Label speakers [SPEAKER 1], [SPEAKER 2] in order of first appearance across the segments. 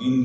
[SPEAKER 1] 3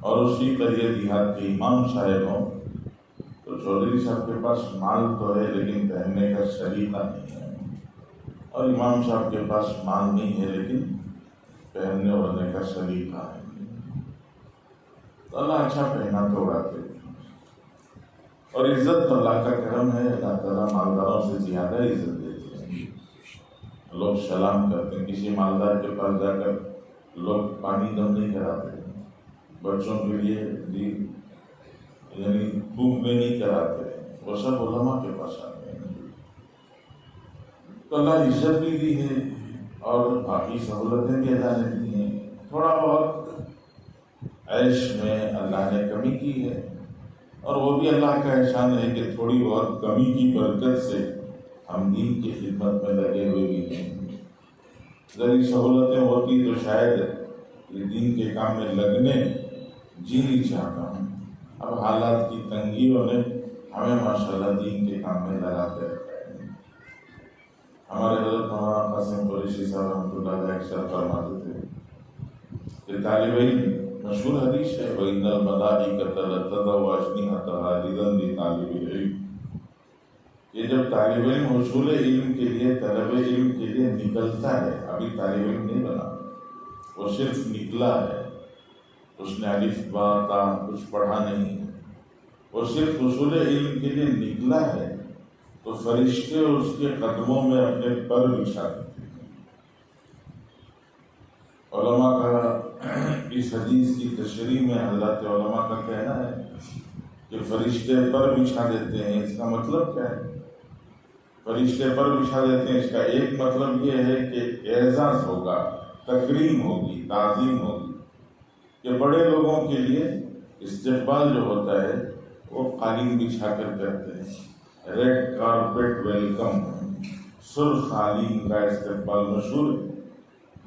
[SPEAKER 1] اور اسی قریے دیہات کے امام صاحب ہوں تو چودھری صاحب کے پاس مال تو ہے لیکن پہننے کا سلیقہ نہیں ہے، اور امام صاحب کے پاس مال نہیں ہے لیکن پہننے اوڑھنے کا سلیقہ ہے. تو اللہ اچھا پہنا تو اڑاتے، اور عزت تو اللہ کا کرم ہے. اللہ تعالیٰ مالداروں سے زیادہ عزت دیتے ہیں. لوگ سلام کرتے ہیں، کسی مالدار کے پاس جا کر لوگ پانی دم نہیں کراتے، بچوں کے لیے بھی یعنی بھوک میں نہیں کراتے، وہ سب علماء کے پاس آتے ہیں. تو اللہ عزت بھی دی ہے اور باقی سہولتیں بھی اللہ نے دی ہیں. تھوڑا بہت عیش میں اللہ نے کمی کی ہے، اور وہ بھی اللہ کا احسان ہے کہ تھوڑی بہت کمی کی برکت سے ہم دین کی خدمت میں لگے ہوئے بھی ہیں. ذری سہولتیں ہوتی تو شاید یہ دین کے کام میں لگنے جی نہیں چاہتا ہوں. اب حالات کی تنگیوں نے ہمیں ماشاءاللہ دین کے کام میں لگاتے رکھا ہے. ہمارے حضرت مولانا قاسم قریشی صاحب رحمۃ اللہ علیہ اکثر فرماتے تھے کہ طالب علم، مشہور حدیث ہے، وَإِنَّ الْمَلَائِكَةَ لَتَضَعُ أَجْنِحَتَهَا لِرَدِّ طَالِبِ الْعِلْمِ، کہ جب طالب علم حصول علم کے لیے، طلب علم کے لیے نکلتا ہے، ابھی طالب علم نہیں بنا، وہ صرف نکلا ہے، اس نے الف با تا کچھ پڑھا نہیں ہے، وہ صرف حصول علم کے لیے نکلا ہے، تو فرشتے اس کے قدموں میں اپنے پر بچھاتے ہیں. علماء کا اس حدیث کی تشریح میں حضرات علماء کا کہنا ہے کہ فرشتے پر بچھا دیتے ہیں. اس کا مطلب کیا ہے؟ فرشتے پر بچھا دیتے ہیں، اس کا ایک مطلب یہ ہے کہ اعزاز ہوگا، تکریم ہوگی، تعظیم ہوگی. کہ بڑے لوگوں کے لیے استقبال جو ہوتا ہے وہ قالین بچھا کر کرتے ہیں، ریڈ کارپیٹ ویلکم، سرخ قالین کا استقبال مشہور ہے.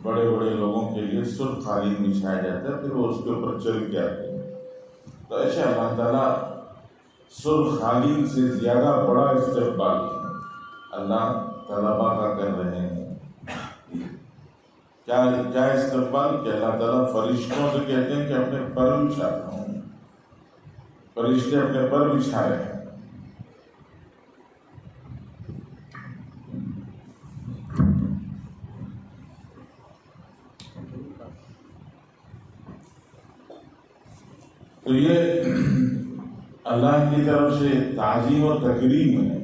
[SPEAKER 1] بڑے بڑے لوگوں کے لیے سرخ قالین بچھایا جاتا ہے، پھر وہ اس کے اوپر چل کے آتے ہیں. تو ایسے اللہ تعالیٰ سرخ قالین سے زیادہ بڑا استقبال اللہ طلباء کا کر رہے ہیں. کیا استقبال کہ اللہ تعالیٰ فرشتوں سے کہتے ہیں کہ اپنے پر بچھاتا ہوں. فرشتے اپنے پر بچھا رہے ہیں. تو یہ اللہ کی طرف سے تعظیم و تکریم ہے.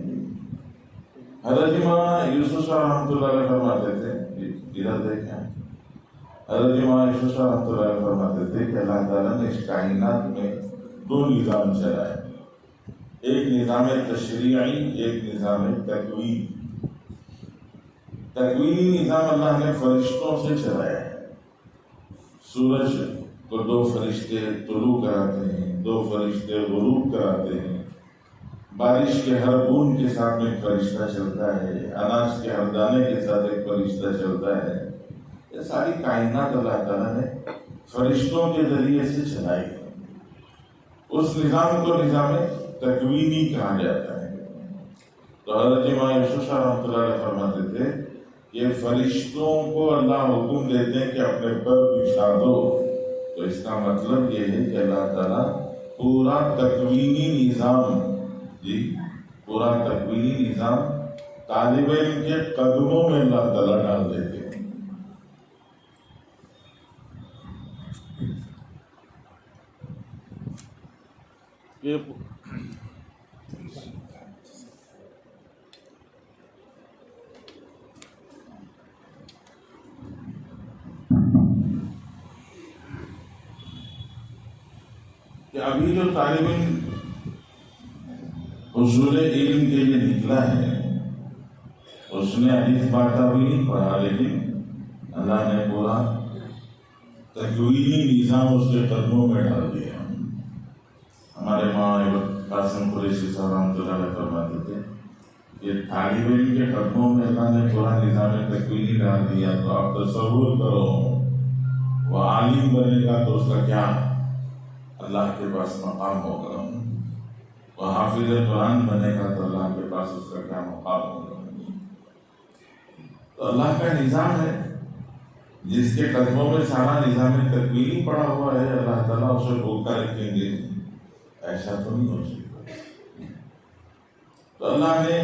[SPEAKER 1] حضرت امام یوسف صاحب رحمۃ اللہ علیہ فرماتے تھے، ادھر دیکھیں، حضرت امام یوسف صاحب رحمۃ اللہ علیہ فرماتے تھے کہ اللہ تعالیٰ نے اس کائنات میں دو نظام چلائے، ایک نظام تشریعی، ایک نظام تکوینی. تکوینی نظام اللہ نے فرشتوں سے چلایا ہے. سورج کو دو فرشتے طلوع کراتے ہیں، دو فرشتے غروب کراتے ہیں. بارش کے ہر بوند کے ساتھ میں ایک فرشتہ چلتا ہے، اناج کے ہر دانے کے ساتھ ایک فرشتہ چلتا ہے. یہ ساری کائنات اللہ تعالیٰ نے فرشتوں کے ذریعے سے چلائی ہے. اس نظام کو نظام تکوینی کہا جاتا ہے. تو حضرت امام یوسف صاحب رحمۃ اللہ علیہ فرماتے تھے کہ فرشتوں کو اللہ حکم دیتے ہیں کہ اپنے پر بچھا دو. تو اس کا مطلب یہ ہے کہ اللہ تعالیٰ پورا تکوینی نظام، پورا تکوینی نظام طالب علم کے قدموں میں اللہ تعالیٰ ڈال دیتے ہیں. کہ ابھی جو طالب علم حصول علم کے لیے نکلا ہے، اس نے حدیث باتہ بھی نہیں پڑھا، لیکن اللہ نے پورا تکوینی نظام اس کے قدموں میں ڈال دیا. ہمارے ماں قاسم قریشی صاحب رحمۃ اللہ علیہ فرماتے تھے کہ طالب علم کے قدموں میں اللہ نے پورا نظام تکوینی ڈال دیا. تو آپ تصور کرو وہ عالم بنے گا تو اس کا کیا اللہ کے پاس مقام ہوگا، وہ حافظ قرآن بنے گا تو اللہ کے پاس اس کا کیا مقام ہوگا. تو اللہ کا نظام ہے جس کے قدموں میں سارا نظام تکوینی پڑا ہوا ہے، اللہ تعالیٰ اسے روکا رکھیں گے؟ ایسا تو نہیں ہو سکتا۔ تو اللہ نے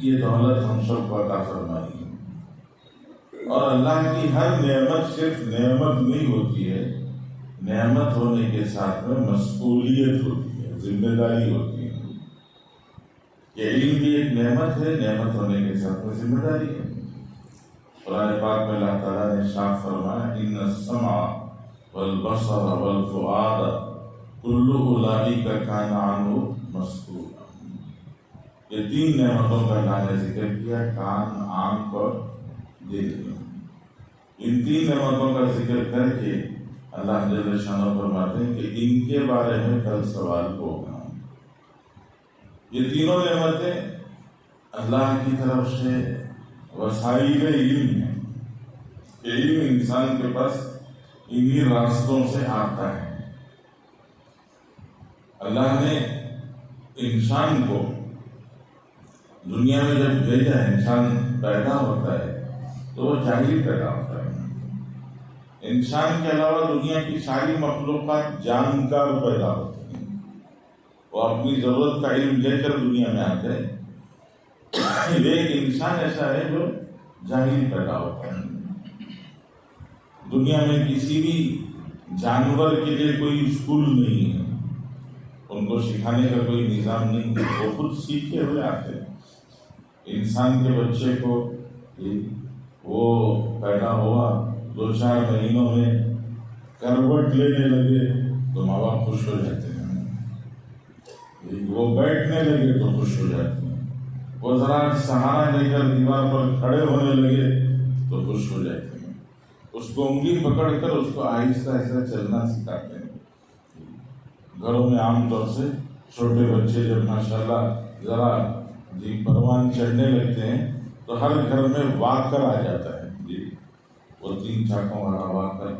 [SPEAKER 1] یہ دولت ہم سب کو عطا فرمائی ہے، اور اللہ کی ہر نعمت صرف نعمت نہیں ہوتی ہے، نعمت ہونے کے ساتھ میں مسئولیت ہوتی ہے، ذمہ داری ہوتی ہے۔ کہ علم بھی ایک نعمت ہے، نعمت ہونے کے ساتھ میں ذمہ داری ہے۔ قرآن پاک میں اللہ تعالیٰ نے ارشاد فرمایا ان السمع والبصر والفؤاد کل اولئک کان عنہ مسئولا۔ یہ تین نعمتوں کا اللہ نے ذکر کیا، کان، آنکھ اور دل۔ ان تین نعمتوں کا ذکر کر کے اللہ جل شانہ فرماتے ہیں کہ ان کے بارے میں کل سوال ہوگا۔ یہ تینوں نعمتیں اللہ کی طرف سے وسائل علم ہے کہ علم انسان کے پاس انہی راستوں سے آتا ہے۔ اللہ نے انسان کو دنیا میں جب بھیجا ہے، انسان پیدا ہوتا ہے تو وہ جاہل پیدا ہوتا ہے۔ انسان کے علاوہ دنیا کی ساری مخلوقات جانکار پیدا ہوتی ہیں، وہ اپنی ضرورت کا علم لے کر دنیا میں آتے ہیں۔ ایک انسان ایسا ہے جو جاہل پیدا ہوتا ہے۔ دنیا میں کسی بھی جانور کے لیے کوئی اسکول نہیں ہے، ان کو سکھانے کا کوئی نظام نہیں ہے، وہ خود سیکھے ہوئے آتے ہیں۔ انسان کے بچے کو وہ پیدا ہوا، 2-4 مہینوں میں کروٹ لینے لگے تو ماں باپ خوش ہو جاتے ہیں، وہ بیٹھنے لگے تو خوش ہو جاتے ہیں، وہ ذرا سہارا لے کر دیوار پر کھڑے ہونے لگے تو خوش ہو جاتے ہیں، اس کو انگلی پکڑ کر اس کو آہستہ آہستہ چلنا سکھاتے ہیں۔ گھروں میں عام طور سے چھوٹے بچے جب ماشاءاللہ ذرا پروان چڑھنے لگتے ہیں تو ہر گھر میں واکر آ جاتا ہے، وہ 3 چاکوں والا واکر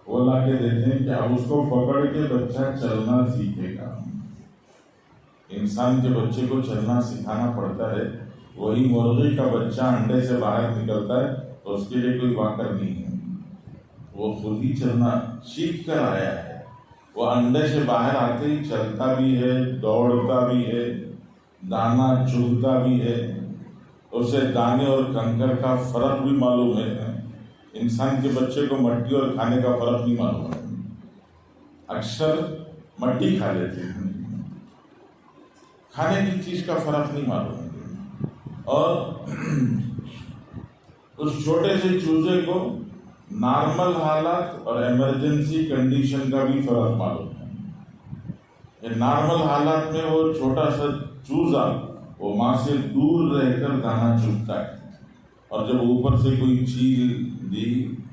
[SPEAKER 1] وہ لا کے دیتے ہیں کہ اب اس کو پکڑ کے بچہ چلنا سیکھے گا۔ انسان کے بچے کو چلنا سکھانا پڑتا ہے، وہی مرغی کا بچہ انڈے سے باہر نکلتا ہے تو اس کے لیے کوئی واکر نہیں ہے، وہ خود ہی چلنا سیکھ کر آیا ہے۔ وہ انڈے سے باہر آتے ہی چلتا بھی ہے، دوڑتا بھی ہے، دانا چگتا بھی ہے، اسے دانے اور کنکر کا فرق بھی معلوم ہے۔ انسان کے بچے کو مٹی اور کھانے کا فرق نہیں معلوم ہے، اکثر مٹی کھا لیتے ہیں، کھانے کی چیز کا فرق نہیں معلوم ہے۔ اور اس چھوٹے سے چوزے کو نارمل حالات اور ایمرجنسی کنڈیشن کا بھی فرق معلوم ہے۔ نارمل حالات میں وہ چھوٹا سا چوزا وہ ماں سے دور رہ کر دانا چگتا ہے، اور جب اوپر سے کوئی چیل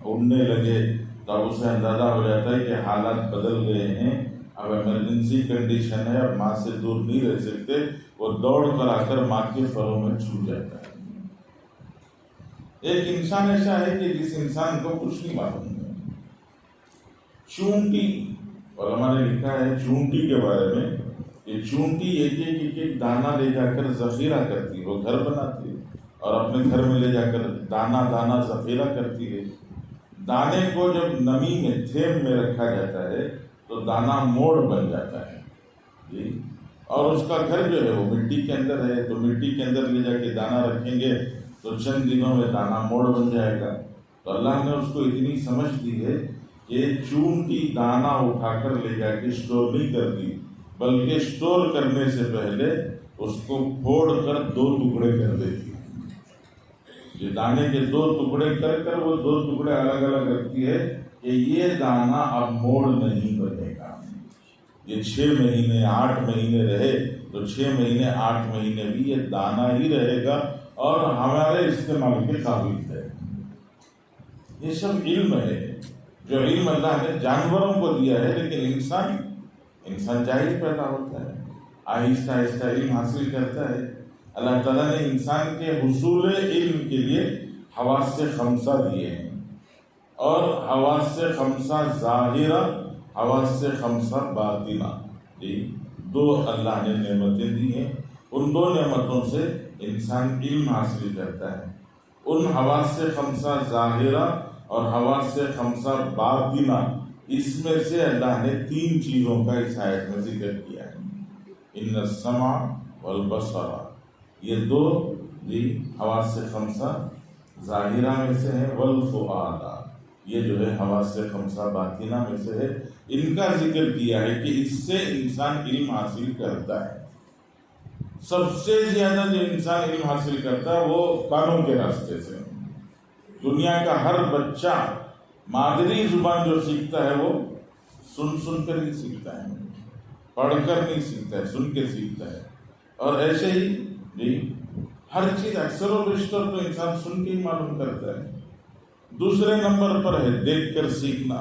[SPEAKER 1] اڑنے لگے تو اب اسے اندازہ ہو جاتا ہے کہ حالات بدل گئے ہیں، اب ایمرجنسی کنڈیشن ہے، اب ماں سے دور نہیں رہ سکتے، وہ دوڑ کر آ کر ماں کے پروں میں چھو جاتا ہے۔ ایک انسان ایسا ہے کہ جس انسان کو کچھ نہیں معلوم ہے۔ چونٹی، علماء نے لکھا ہے چونٹی کے بارے میں، یہ چونٹی ایک دانا لے جا کر ذخیرہ کرتی ہے، وہ گھر بناتی ہے اور اپنے گھر میں لے جا کر دانا ذخیرہ کرتی ہے۔ دانے کو جب نمی میں تھیم میں رکھا جاتا ہے تو دانا موڑ بن جاتا ہے، اور اس کا گھر جو ہے وہ مٹی کے اندر ہے، تو مٹی کے اندر لے جا کے دانا رکھیں گے تو چند دنوں میں دانا موڑ بن جائے گا۔ تو اللہ نے اس کو اتنی سمجھ دی ہے کہ چونٹی دانا اٹھا کر لے جا کے اسٹور نہیں کرتی، بلکہ اسٹور کرنے سے پہلے اس کو پھوڑ کر 2 ٹکڑے کر دیتی ہے۔ یہ دانے کے 2 ٹکڑے کر کر وہ 2 ٹکڑے الگ الگ رکھتی ہے کہ یہ دانا اب موڑ نہیں بنے گا۔ یہ 6 مہینے 8 مہینے رہے تو 6 مہینے 8 مہینے بھی یہ دانا ہی رہے گا اور ہمارے استعمال کے قابل ہے۔ یہ سب علم ہے جو علم اللہ نے جانوروں کو دیا ہے، لیکن انسان جاہل پیدا ہوتا ہے، آہستہ آہستہ علم حاصل کرتا ہے۔ اللہ تعالیٰ نے انسان کے حصول علم کے لیے حواس 5 دیے ہیں، اور حواس 5 ظاہرہ، حواس 5 باطنہ، 2 اللہ نے نعمتیں دی ہیں۔ ان 2 نعمتوں سے انسان علم حاصل کرتا ہے۔ ان حواس 5 ظاہرہ اور حواس خمسہ باطنہ، اس میں سے اللہ نے 3 چیزوں کا اس آیت میں ذکر کیا ہے۔ ان السمع والبصر، یہ 2 حواس خمسہ ظاہرہ میں سے ہے، والفؤاد، یہ جو ہے حواس خمسہ باطنہ میں سے ہے۔ ان کا ذکر کیا ہے کہ اس سے انسان علم حاصل کرتا ہے۔ سب سے زیادہ جو انسان علم حاصل کرتا ہے وہ کانوں کے راستے سے۔ دنیا کا ہر بچہ مادری زبان جو سیکھتا ہے وہ سن کر ہی سیکھتا ہے، پڑھ کر نہیں سیکھتا ہے، سن کے سیکھتا ہے۔ اور ایسے ہی ہر چیز اکثر و بیشتر تو انسان سن کے ہی معلوم کرتا ہے۔ دوسرے نمبر پر ہے دیکھ کر سیکھنا،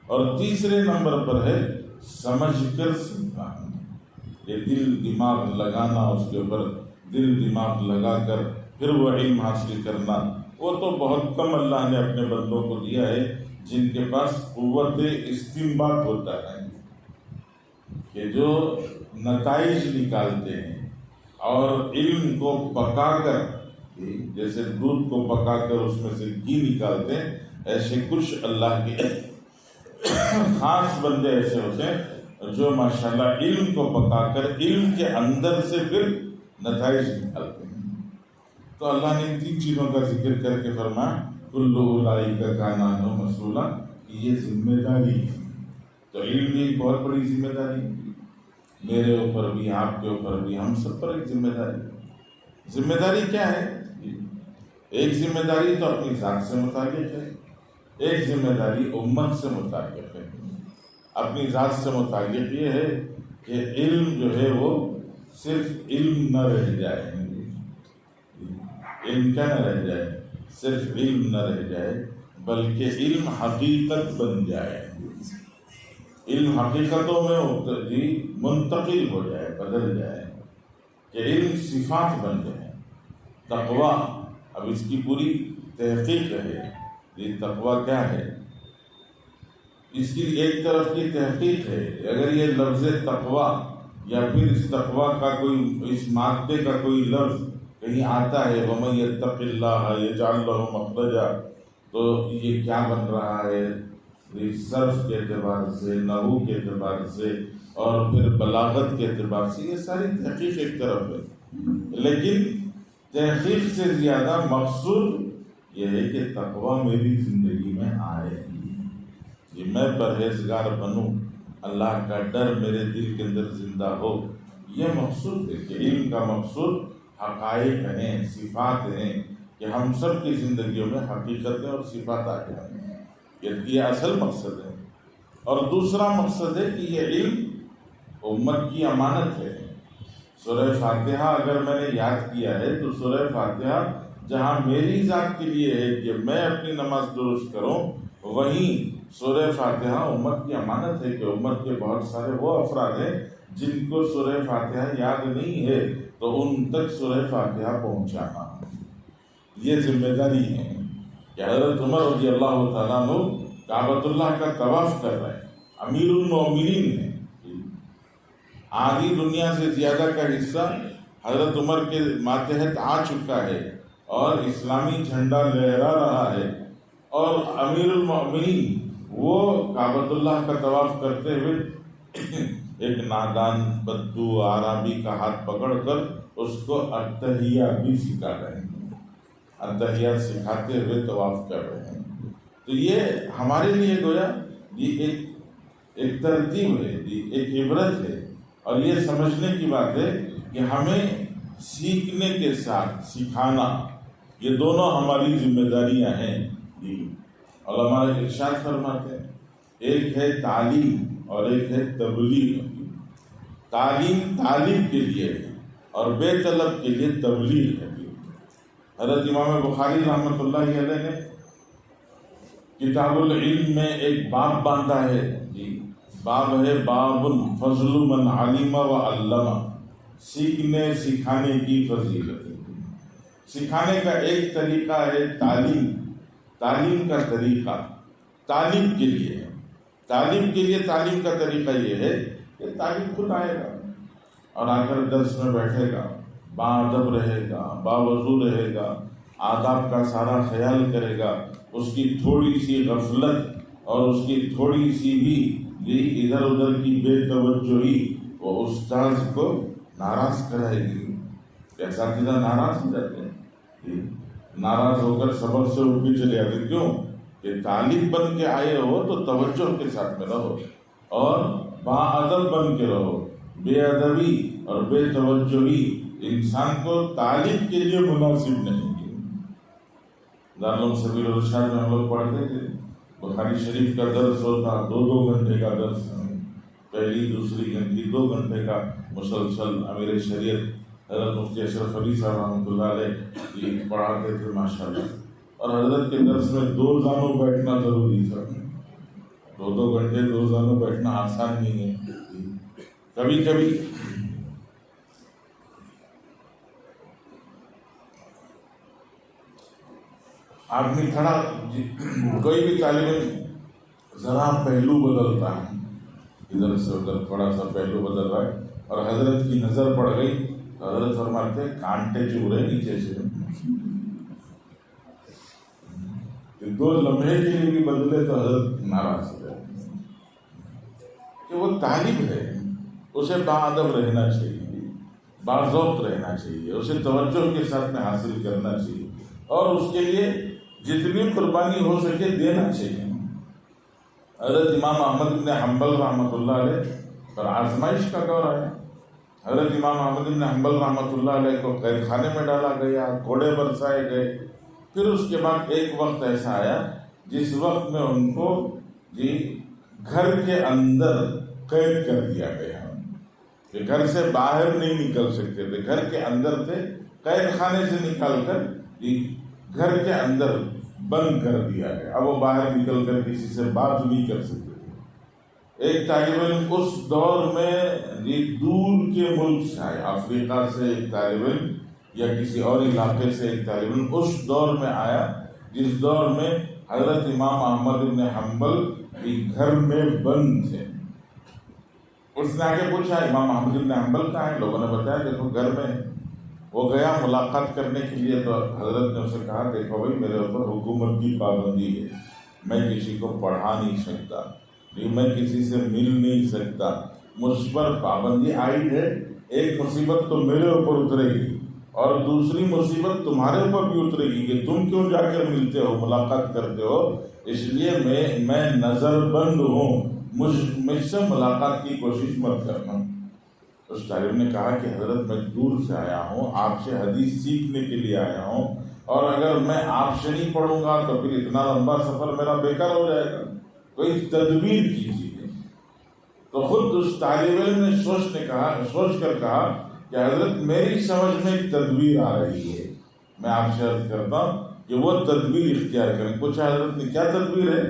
[SPEAKER 1] اور تیسرے نمبر پر ہے سمجھ کر سیکھنا۔ یہ دل دماغ لگانا، اس کے اوپر دل دماغ لگا کر پھر وہ علم حاصل کرنا، وہ تو بہت کم اللہ نے اپنے بندوں کو دیا ہے جن کے پاس قوت استنباط ہوتا ہے، کہ جو نتائج نکالتے ہیں اور علم کو پکا کر، جیسے دودھ کو پکا کر اس میں سے گھی نکالتے ہیں، ایسے کچھ اللہ کے خاص بندے ایسے ہوتے ہیں جو ماشاءاللہ علم کو پکا کر علم کے اندر سے پھر نتائج نکالتے ہیں۔ تو اللہ نے ان 3 چیزوں کا ذکر کر کے فرمایا کل اولئک کان عنہ مسئولا، کہ یہ ذمہ داری ہے۔ تو علم بھی بہت بڑی ذمہ داری ہے، میرے اوپر بھی، آپ کے اوپر بھی، ہم سب پر ایک ذمہ داری ہے۔ ذمہ داری کیا ہے؟ ایک ذمہ داری تو اپنی ذات سے متعلق ہے، ایک ذمہ داری امت سے متعلق ہے۔ اپنی ذات سے متعلق یہ ہے کہ علم جو ہے وہ صرف علم نہ رہ جائے، علم کیا نہ رہ جائے، صرف علم نہ رہ جائے، بلکہ علم حقیقت بن جائے، علم حقیقتوں میں منتقل ہو جائے، بدل جائے، کہ علم صفات بن جائے۔ تقویٰ، اب اس کی پوری تحقیق ہے، یہ تقویٰ کیا ہے، اس کی ایک طرف کی تحقیق ہے۔ اگر یہ لفظ تقویٰ یا پھر اس تقویٰ کا کوئی، اس مادے کا کوئی لفظ کہیں آتا ہے وَمَن يَتَّقِ اللَّهَ يَجْعَلْ لَهُ مَخْرَجًا، تو یہ کیا بن رہا ہے، صرف کے اعتبار سے، نحو کے اعتبار سے، اور پھر بلاغت کے اعتبار سے، یہ ساری تحقیق ایک طرف ہے۔ لیکن تحقیق سے زیادہ مقصود یہ ہے کہ تقویٰ میری زندگی میں آئے، کہ میں پرہیزگار بنوں، اللہ کا ڈر میرے دل کے اندر زندہ ہو، یہ مقصود ہے۔ کہ علم کا مقصود حقائق ہیں، صفات ہیں، کہ ہم سب کی زندگیوں میں حقیقتیں اور صفات آ جائیں، یہ اصل مقصد ہے۔ اور دوسرا مقصد ہے کہ یہ علم امت کی امانت ہے۔ سورہ فاتحہ اگر میں نے یاد کیا ہے تو سورہ فاتحہ جہاں میری ذات کے لیے ہے کہ میں اپنی نماز درست کروں، وہیں سورہ فاتحہ امت کی امانت ہے، کہ امت کے بہت سارے وہ افراد ہیں جن کو سورہ فاتحہ یاد نہیں ہے، تو ان تک سورہ فاتحہ پہنچانا یہ ذمہ داری ہے۔ کہ حضرت عمر رضی اللہ تعالیٰ عنہ کعبۃ اللہ کا طواف کر رہے ہیں، امیر المومنین ہیں، آدھی دنیا سے زیادہ کا حصہ حضرت عمر کے ماتحت آ چکا ہے اور اسلامی جھنڈا لہرا رہا ہے، اور امیر المومنین وہ کعبۃ اللہ کا طواف کرتے ہوئے ایک نادان بدو عربی کا ہاتھ پکڑ کر اس کو التحیہ بھی سکھا رہے ہیں، التحیہ سکھاتے ہوئے طواف کر رہے ہیں۔ تو یہ ہمارے لیے گویا یہ ایک ترتیب ہے، ایک عبرت ہے، اور یہ سمجھنے کی بات ہے کہ ہمیں سیکھنے کے ساتھ سکھانا، یہ دونوں ہماری ذمہ داریاں ہیں۔ علماء ارشاد فرماتے ہیں ایک ہے تعلیم اور ایک ہے تبلیغ۔ تعلیم طالب کے لیے ہے اور بے طلب کے لیے تبلیغ ہے۔ حضرت امام بخاری رحمۃ اللہ علیہ نے کتاب العلم میں ایک باب باندھا ہے، باب ہے باب فضل من علم و علم، سیکھنے سکھانے کی فضیلت۔ سکھانے کا ایک طریقہ ہے تعلیم، تعلیم کا طریقہ طالب کے لیے ہے۔ طالب کے لیے تعلیم کا طریقہ یہ ہے کہ طالب خود آئے گا اور آ کر درس میں بیٹھے گا، باادب رہے گا، باوضو رہے گا، آداب کا سارا خیال کرے گا، اس کی تھوڑی سی غفلت اور اس کی تھوڑی سی بھی ادھر ادھر کی بے توجہی وہ استاذ کو ناراض کرائے گی۔ اساتذہ ناراض ہو جاتے ہیں، ناراض ہو کر سبق سے اٹھ کے چلے آتے۔ کیوں کہ طالب بن کے آئے ہو تو توجہ کے ساتھ میں رہو اور باادب بن کے رہو۔ بے ادبی اور بے توجہی انسان کو طالب کے لیے مناسب نہیں ہے۔ دارالعلوم سبیل الرشاد میں ہم لوگ پڑھتے تھے، بخاری شریف کا درس ہوتا 2 گھنٹے کا درس، پہلی دوسری گھنٹی 2 گھنٹے کا مسلسل امیر شریعت حضرت مفتی اشرف علی صاحب رحمۃ اللہ علیہ یہ پڑھاتے تھے ماشاءاللہ۔ اور حضرت کے درس میں 2 زانوں بیٹھنا ضروری تھا، 2 گھنٹے 2 زانوں بیٹھنا آسان نہیں ہے۔ کبھی کبھی آدمی کھڑا، کوئی بھی طالب علم ذرا پہلو بدلتا ہے، ادھر سے ادھر تھوڑا سا پہلو بدل رہا ہے اور حضرت کی نظر پڑ گئی تو حضرت فرماتے ہیں کانٹے چبھ رہے نیچے سے۔ 2 لمحے کے لیے بھی بدلے تو حضرت ناراض ہو گئے کہ وہ طالب ہے، اسے باادب رہنا چاہیے، باذوق رہنا چاہیے، اسے توجہ کے ساتھ میں حاصل کرنا چاہیے اور اس کے لیے جتنی قربانی ہو سکے دینا چاہیے۔ حضرت امام احمد بن حنبل رحمۃ اللہ علیہ پر آزمائش کا دور آیا۔ حضرت امام احمد بن حنبل رحمۃ اللہ علیہ کو قید خانے میں ڈالا گیا، کوڑے برسائے گئے۔ پھر اس کے بعد ایک وقت ایسا آیا جس وقت میں ان کو گھر کے اندر قید کر دیا گیا کہ گھر سے باہر نہیں نکل سکتے تھے، گھر کے اندر تھے، قید خانے سے نکال کر گھر کے اندر بند کر دیا گیا۔ اب وہ باہر نکل کر کسی سے بات نہیں کر سکتے تھے۔ ایک طالب علم اس دور میں دور کے ملک سے آیا، افریقہ سے ایک طالب علم یا کسی اور علاقے سے ایک طالب علم اس دور میں آیا جس دور میں حضرت امام احمد بن حنبل گھر میں بند تھے۔ اس نے آگے پوچھا امام احمد بن حنبل کہاں ہے؟ لوگوں نے بتایا دیکھو گھر میں۔ وہ گیا ملاقات کرنے کے لیے تو حضرت نے اسے کہا دیکھو بھائی میرے اوپر حکومت کی پابندی ہے، میں کسی کو پڑھا نہیں سکتا، میں کسی سے مل نہیں سکتا، مجھ پر پابندی عائد ہے۔ ایک مصیبت تو میرے اوپر اترے گی اور دوسری مصیبت تمہارے اوپر بھی اترے گی کہ تم کیوں جا کر ملتے ہو، ملاقات کرتے ہو، اس لیے میں نظر بند ہوں، مجھ سے ملاقات کی کوشش مت کرنا۔ اس طالب نے کہا کہ حضرت میں دور سے آیا ہوں، آپ سے حدیث سیکھنے کے لیے آیا ہوں، اور اگر میں آپ سے نہیں پڑھوں گا تو پھر اتنا لمبا سفر میرا بیکار ہو جائے گا، کوئی تدبیر کیجیے۔ تو خود اس طالب علم نے سوچ کر کہا کہ حضرت میری سمجھ میں ایک تدبیر آ رہی ہے، میں آپ سے عرض کرتا ہوں کہ وہ تدبیر اختیار کریں۔ پوچھا حضرت نے کیا تدبیر ہے؟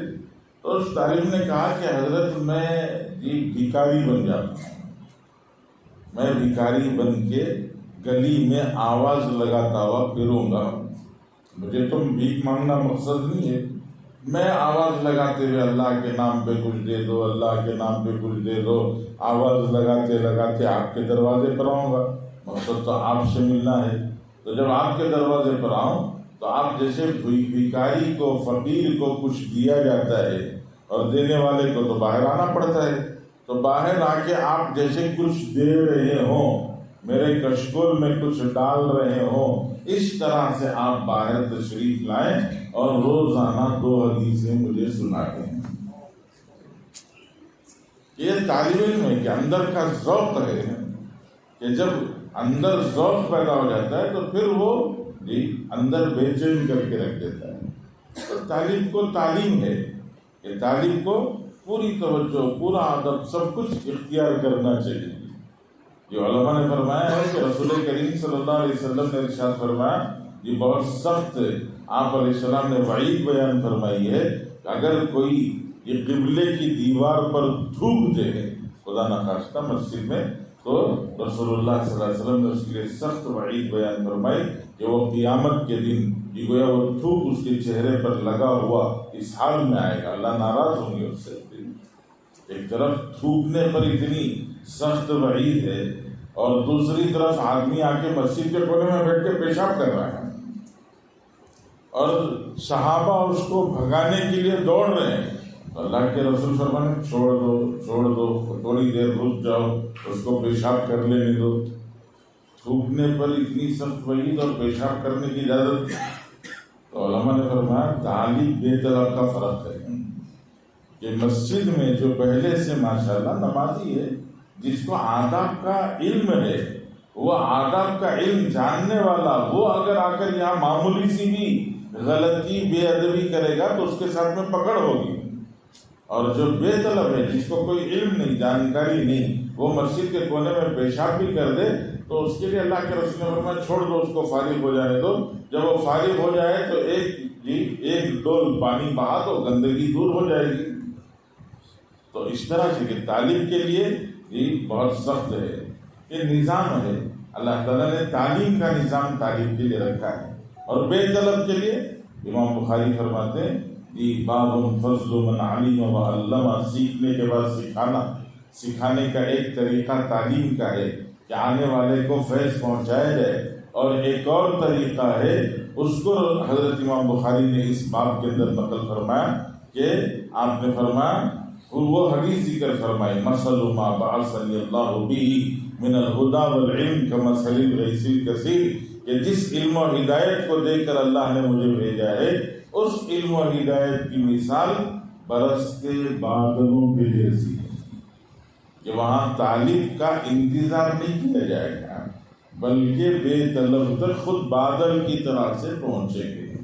[SPEAKER 1] تو اس طالب نے کہا کہ حضرت میں بھکاری بن جاتا ہوں، میں بھکاری بن کے گلی میں آواز لگاتا ہوا پھروں گا۔ مجھے تم بھیک مانگنا مقصد نہیں ہے، میں آواز لگاتے ہوئے اللہ کے نام پہ کچھ دے دو، اللہ کے نام پہ کچھ دے دو، آواز لگاتے لگاتے آپ کے دروازے پر آؤں گا۔ مقصد تو آپ سے ملنا ہے، تو جب آپ کے دروازے پر آؤں تو آپ جیسے بھکاری کو، فقیر کو کچھ دیا جاتا ہے اور دینے والے کو تو باہر آنا پڑتا ہے، تو باہر آ کے آپ جیسے کچھ دے رہے ہوں، میرے کشکول میں کچھ ڈال رہے ہوں، اس طرح سے آپ باہر تشریف لائیں اور روزانہ 2 حدیثیں مجھے سناتے ہیں۔ یہ طالب علم ہے کہ اندر کا ذوق ہے کہ جب اندر ذوق پیدا ہو جاتا ہے تو پھر وہ اندر بے چین کر کے رکھ دیتا ہے۔ تو طالب کو تعلیم ہے کہ طالب کو پوری توجہ، پورا ادب، سب کچھ اختیار کرنا چاہیے۔ جو علماء نے فرمایا ہے کہ رسول کریم صلی اللہ علیہ وسلم نے ارشاد فرمایا، یہ بہت سخت آپ علیہ السلام نے وعید بیان فرمائی ہے کہ اگر کوئی یہ قبلے کی دیوار پر تھوک دے خدا نخواستہ مسجد میں، تو رسول اللہ صلی اللہ علیہ وسلم نے اس کے لیے سخت وعید بیان فرمائی کہ وہ قیامت کے دن یہ گویا وہ تھوک اس کے چہرے پر لگا ہوا اس حال میں آئے گا، اللہ ناراض ہوں گے اس سے۔ ایک طرف تھوکنے پر اتنی سخت وعید ہے اور دوسری طرف آدمی آ کے مسجد کے کونے میں بیٹھ کے پیشاب کر رہا ہے، اور صحابہ اس کو بھگانے کے لیے دوڑ رہے ہیں، تو اللہ کے رسول فرمانے چھوڑ دو تھوڑی دیر رک جاؤ، اس کو پیشاب کر لینے دو۔ تھوکنے پر اتنی سخت وعید اور پیشاب کرنے کی اجازت، تو علماء نے فرمایا طالب بے طلب کا فرق ہے کہ مسجد میں جو پہلے سے ماشاءاللہ نمازی ہے، جس کو آداب کا علم ہے، وہ آداب کا علم جاننے والا، وہ اگر آ کر یہاں معمولی سی بھی غلطی بے ادبی کرے گا تو اس کے ساتھ میں پکڑ ہوگی، اور جو بے طلب ہے، جس کو کوئی علم نہیں، جانکاری نہیں، وہ مسجد کے کونے میں پیشاب بھی کر دے تو اس کے لیے اللہ کے رسول نے فرمایا چھوڑ دو، اس کو فارغ ہو جانے دو۔ جب وہ فارغ ہو جائے تو ایک ڈول پانی بہا دو، گندگی دور ہو جائے گی۔ تو اس طرح سے کہ تعلیم کے لیے یہ بہت سخت ہے، یہ نظام ہے، اللہ تعالیٰ نے تعلیم کا نظام تعلیم کے لیے رکھا ہے۔ اور بے طلب کے لیے امام بخاری فرماتے ہیں یہ باب فضل من علم و علم، سیکھنے کے بعد سکھانے کا ایک طریقہ تعلیم کا ہے کہ آنے والے کو فیض پہنچایا جائے، اور ایک اور طریقہ ہے، اس کو حضرت امام بخاری نے اس باب کے اندر نقل فرمایا کہ آپ نے فرمایا، وہ حدیث ذکر فرمائی، مثل ما بعثنی اللہ بہ من الہدی والعلم کمثل الغیث الکثیر، کہ جس علم و ہدایت کو دے کر اللہ نے مجھے بھیجا ہے، اس علم و ہدایت کی مثال برستے بادلوں کے جیسی ہے، کہ وہاں تعلیم کا انتظار نہیں کیا جائے گا، بلکہ بے طلب تک خود بادل کی طرح سے پہنچیں گے،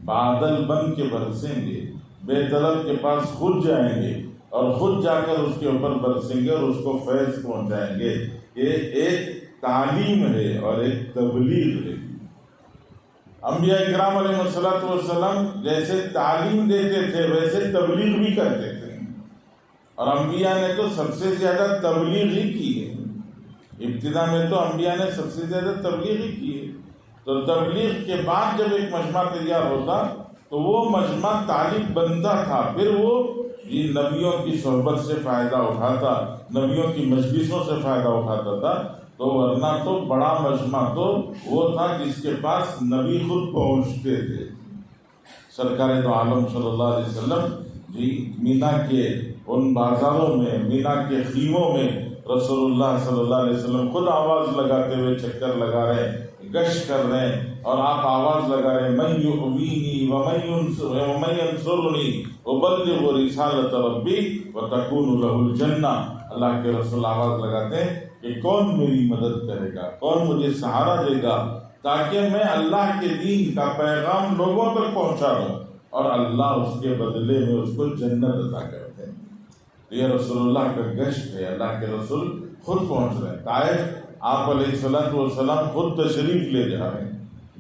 [SPEAKER 1] بادل بن کے برسیں گے، بے طلب کے پاس خود جائیں گے اور خود جا کر اس کے اوپر برسیں گے اور اس کو فیض پہنچائیں گے۔ یہ ایک تعلیم ہے اور ایک تبلیغ ہے۔ انبیاء کرام علیہ الصلوۃ والسلام جیسے تعلیم دیتے تھے ویسے تبلیغ بھی کرتے تھے، اور انبیاء نے تو سب سے زیادہ تبلیغ ہی کی ہے، ابتدا میں تو انبیاء نے سب سے زیادہ تبلیغ ہی کی ہے۔ تو تبلیغ کے بعد جب ایک مجمع تیار ہوتا تو وہ مجمع تعلیم بنتا تھا، پھر وہ نبیوں کی صحبت سے فائدہ اٹھاتا، نبیوں کی مجلسوں سے فائدہ اٹھاتا تھا۔ تو ورنہ تو بڑا مجمع تو وہ تھا جس کے پاس نبی خود پہنچتے تھے۔ سرکار دو عالم صلی اللہ علیہ وسلم مینا کے ان بازاروں میں، مینا کے خیموں میں رسول اللہ صلی اللہ علیہ وسلم خود آواز لگاتے ہوئے چکر لگا رہے ہیں، گشت کر رہے ہیں، اور آپ آواز لگا رہے ہیں من یؤوینی ومن ینصرنی ابلغ رسالۃ ربی وتکون لہ الجنہ۔ اللہ کے رسول آواز لگاتے ہیں کہ کون میری مدد کرے گا، کون مجھے سہارا دے گا تاکہ میں اللہ کے دین کا پیغام لوگوں تک پہنچا دوں، اور اللہ اس کے بدلے میں اس کو جنت عطا کرتے ہیں۔ یہ رسول اللہ کا گشت ہے، اللہ کے رسول خود پہنچ رہے ہیں طائف، آپ علیہ الصلوۃ والسلام خود تشریف لے جا رہے ہیں،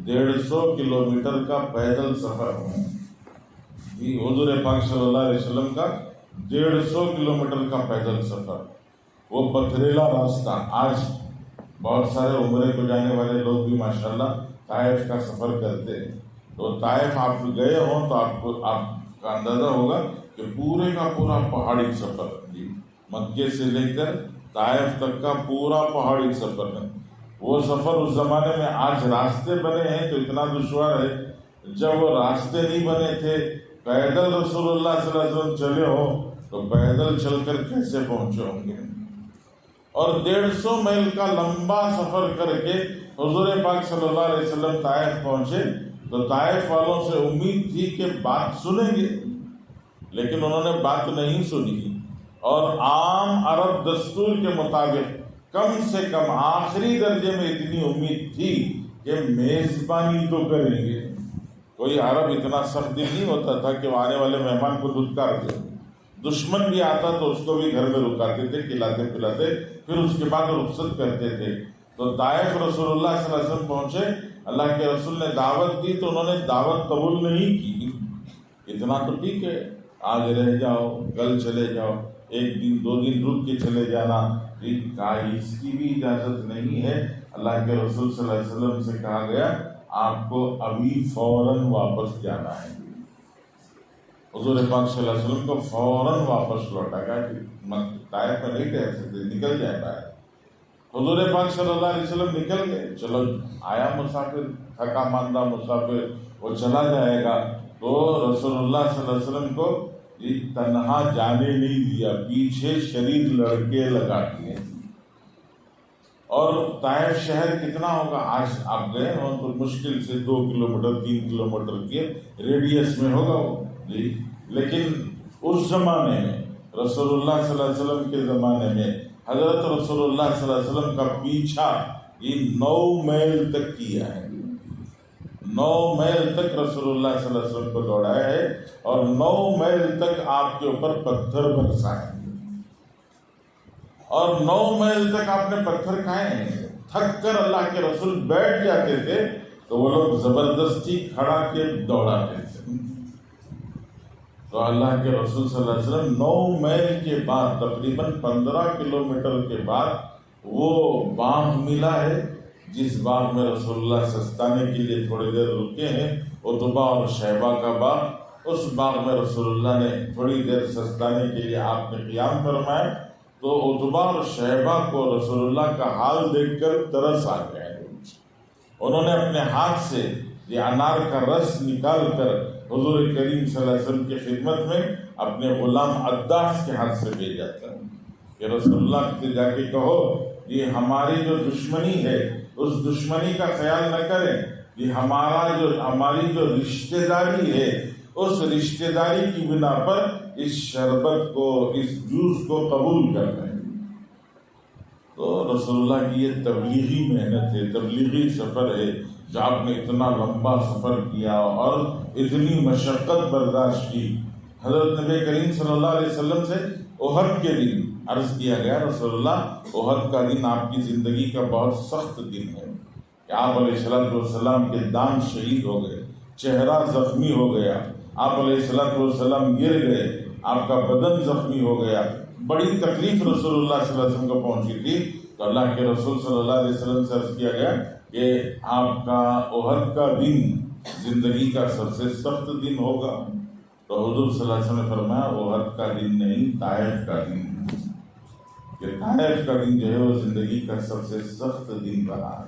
[SPEAKER 1] 150 کلومیٹر کا پیدل سفر ہے حضور پاک صلی اللہ علیہ وسلم کا، 150 کلومیٹر کا پیدل سفر، وہ پتھریلا راستہ۔ آج بہت سارے عمرے کو جانے والے لوگ بھی ماشاءاللہ طائف کا سفر کرتے ہیں، تو طائف آپ گئے ہوں تو آپ کا اندازہ ہوگا کہ پورے کا پورا پہاڑی سفر، مکے سے لے کر طائف تک کا پورا پہاڑی سفر ہے۔ وہ سفر اس زمانے میں، آج راستے بنے ہیں تو اتنا دشوار ہے، جب وہ راستے نہیں بنے تھے، پیدل رسول اللہ صلی اللہ علیہ وسلم چلے ہوں تو پیدل چل کر کیسے پہنچے ہوں گے، اور 150 میل کا لمبا سفر کر کے حضور پاک صلی اللہ علیہ وسلم طائف پہنچے، تو طائف والوں سے امید تھی کہ بات سنیں گے، لیکن انہوں نے بات نہیں سنی، اور عام عرب دستور کے مطابق کم سے کم آخری درجے میں اتنی امید تھی کہ میزبانی تو کریں گے۔ کوئی عرب اتنا سخت دل نہیں ہوتا تھا کہ وہ آنے والے مہمان کو دھتکار دے، دشمن بھی آتا تو اس کو بھی گھر میں رکاتے تھے، کھلاتے پلاتے، پھر اس کے بعد رخصت کرتے تھے۔ تو طائف رسول اللہ صلی اللہ علیہ وسلم پہنچے، اللہ کے رسول نے دعوت دی تو انہوں نے دعوت قبول نہیں کی۔ اتنا تو ٹھیک ہے، آج رہ جاؤ، کل چلے جاؤ، ایک دن 2 دن رک کے چلے جانا، اس کی بھی اجازت نہیں ہے۔ اللہ کے رسول صلی اللہ علیہ وسلم سے کہا گیا آپ کو ابھی فوراً واپس جانا ہے۔ حضور پاک صلی اللہ علیہ وسلم کو فوراً واپس لوٹا گیا کہ طائف میں نہیں رہ سکتے، نکل جائے گا۔ حضور پاک صلی اللہ علیہ وسلم نکل گئے، چلو آیا مسافر، تھکا ماندہ مسافر، وہ چلا جائے گا، تو رسول اللہ صلی اللہ علیہ وسلم کو تنہا جانے نہیں دیا، پیچھے شریر لڑکے لگا دیے۔ اور طائف شہر کتنا ہوگا؟ آج آپ گئے ہو تو مشکل سے 2 کلومیٹر 3 کلومیٹر کے ریڈیس میں ہوگا وہ جی، لیکن اس زمانے میں رسول اللہ صلی اللہ علیہ وسلم کے زمانے میں حضرت رسول اللہ صلی اللہ علیہ وسلم کا پیچھا یہ 9 میل تک کیا ہے، 9 میل تک رسول اللہ صلی اللہ علیہ وسلم کو دوڑایا ہے، اور 9 میل تک آپ کے اوپر پتھر برسائے، اور 9 میل تک آپ نے پتھر کھائے ہیں۔ تھک کر اللہ کے رسول بیٹھ جاتے تھے تو وہ لوگ زبردستی کھڑا کے دوڑاتے تھے۔ تو اللہ کے رسول صلی اللہ علیہ وسلم 9 میل کے بعد تقریباً 15 کلومیٹر کے بعد وہ باغ ملا ہے جس باغ میں رسول اللہ سستانے کے لیے تھوڑی دیر رکے ہیں، عتبہ اور شیبہ کا باغ، اس باغ میں رسول اللہ نے تھوڑی دیر سستانے کے لیے آپ نے قیام فرمایا، تو عتبہ اور شیبہ کو رسول اللہ کا حال دیکھ کر ترس آ گیا، انہوں نے اپنے ہاتھ سے یہ انار کا رس نکال کر حضور کریم صلی اللہ علیہ وسلم کی خدمت میں اپنے غلام عداس کے ہاتھ سے بھیجا تھا کہ رسول اللہ سے جا کے کہو یہ ہماری جو دشمنی ہے اس دشمنی کا خیال نہ کریں، یہ ہماری جو رشتہ داری ہے اس رشتہ داری کی بنا پر اس شربت کو، اس جوس کو قبول کر لیں۔ تو رسول اللہ کی یہ تبلیغی محنت ہے، تبلیغی سفر ہے، جو آپ نے اتنا لمبا سفر کیا اور اتنی مشقت برداشت کی۔ حضرت نبی کریم صلی اللہ علیہ وسلم سے احد کے دن عرض کیا گیا، رسول اللہ احد کا دن آپ کی زندگی کا بہت سخت دن ہے کہ آپ علیہ السلام کے دان شہید ہو گئے، چہرہ زخمی ہو گیا، آپ علیہ السلام گر گئے، آپ کا بدن زخمی ہو گیا، بڑی تکلیف رسول اللہ صلی اللہ علیہ وسلم کو پہنچی تھی۔ تو اللہ کے رسول صلی اللہ علیہ وسلم سے عرض کیا گیا کہ آپ کا احد کا دن زندگی کا سب سے سخت دن ہوگا، تو حضور صلی اللہ علیہ وسلم نے فرمایا احد کا دن نہیں، طائف کا دن، کہ طائف کا دن جو ہے وہ زندگی کا سب سے سخت دن رہا۔